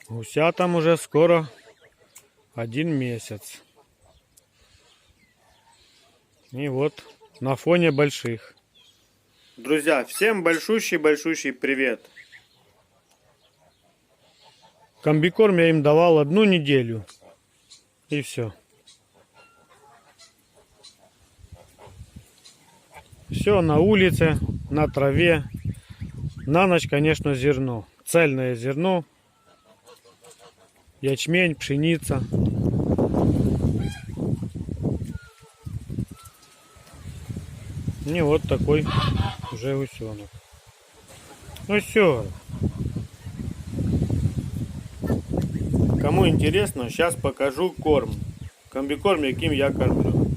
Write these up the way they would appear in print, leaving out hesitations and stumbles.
Гусятам уже скоро 1 месяц. И вот на фоне больших. Друзья, всем большущий привет. Комбикорм я им давал 1 неделю. И все. Все на улице, на траве. На ночь, конечно, зерно. Цельное зерно. Ячмень, пшеница. И вот такой уже гусенок. Ну все. Кому интересно, сейчас покажу корм. Комбикорм, яким я кормлю.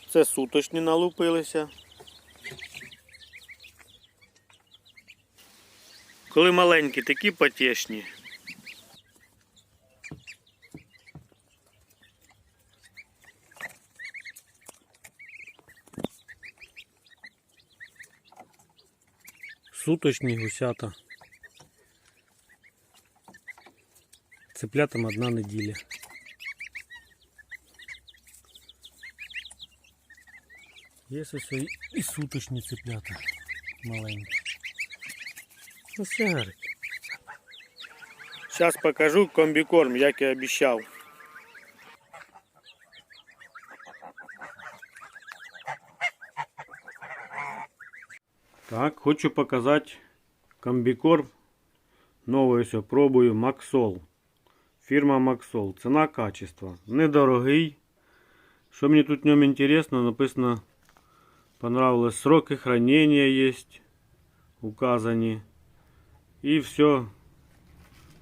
Це суточні налупилися. Коли маленькі, такі потішні. Суточні гусята. Цеплятам 1 неділя. Є ось і суточні цеплята маленькі. Ну, сигарки. Зараз покажу комбікорм, як і обіцяв. Так, хочу показати комбікорм. Новий ось пробую Максол. Фірма Максол. Ціна, качество. Недорогий. Що мені тут в ньому інтересно, написано, понравилось, сроки хранения есть указані. І все,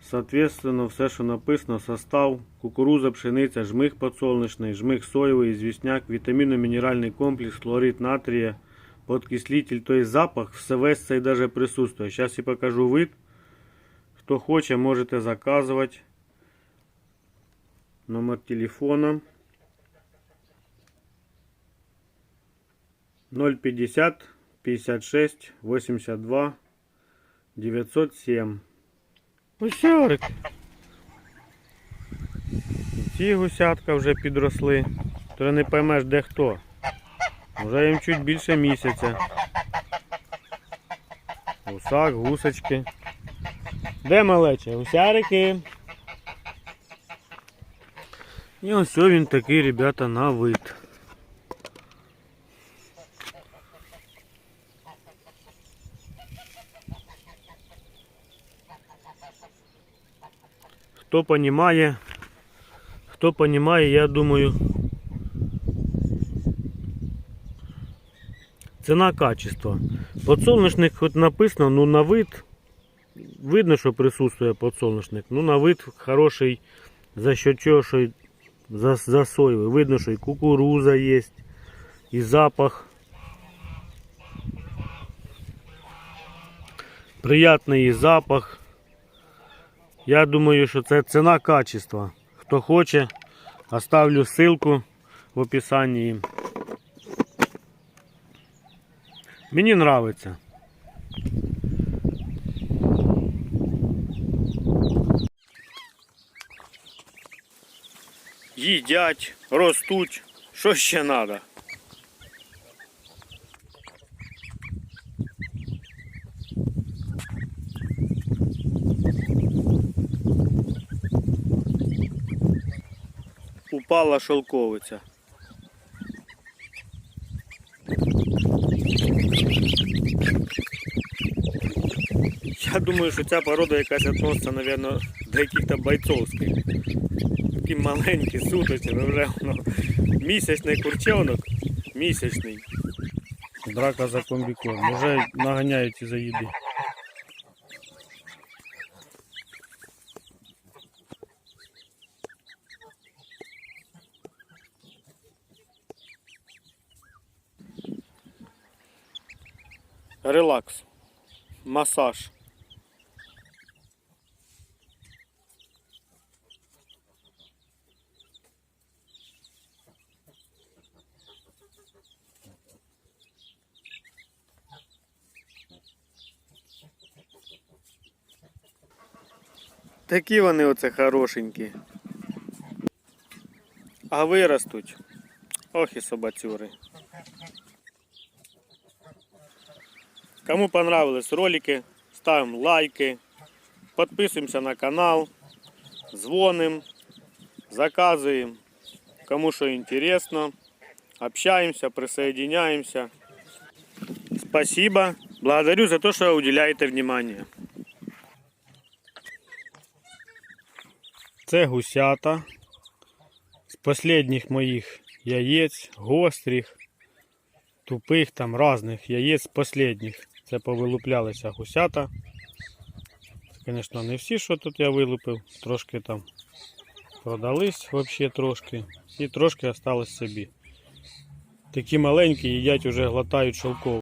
соответственно, все, що написано, состав: кукуруза, пшениця, жмих подсолнечний, жмих соєвий, звісняк, вітамінно-мінеральний комплекс, хлорид натрія, подкислитель, то есть запах, весь цей даже присутствує. Сейчас я покажу вид. Хто хоче, можете заказувати. Номер телефона 050 56 82 907. Гусярик. Ці гусятка вже підросли. Ти не поймеш, де хто. Вже їм чуть більше місяця. Гусак, гусочки. Де малече? Гусярики. І ось він такий, ребята, на вид. Хто понімає, я думаю, ціна, качество. Подсолнечник хоч написано, ну на вид, видно, що присутствує подсолнечник, ну на вид хороший, за що чого, що за соєвий. Видно, що і кукуруза є, і запах. Приятний і запах. Я думаю, що це ціна, качество. Хто хоче, оставлю ссылку в описанні. Мені нравиться. Їдять, ростуть. Що ще треба? Упала шовковиця. Я думаю, що ця порода якась відноситься, мабуть, до яких-то бойцовських. Такі маленькі, суточні, ну вже воно. Місячний курчонок, місячний. Драка за комбікорм. Вже наганяють із-за їди. Релакс. Масаж. Такі вони оце хорошенькі. А виростуть. Ох і собацюри. Кому понравились ролики, ставим лайки, подписываемся на канал, звоним, заказываем. Кому что интересно, общаемся, присоединяемся. Спасибо, благодарю за то, что уделяете внимание. Це гусята з последних моїх яєць, гострих, тупих, там різних яєць последних. Це повилуплялися гусята. Звісно, не всі, що тут я вилупив, трошки там продались взагалі трошки і трошки осталось собі. Такі маленькі їдять, уже глотають шелков.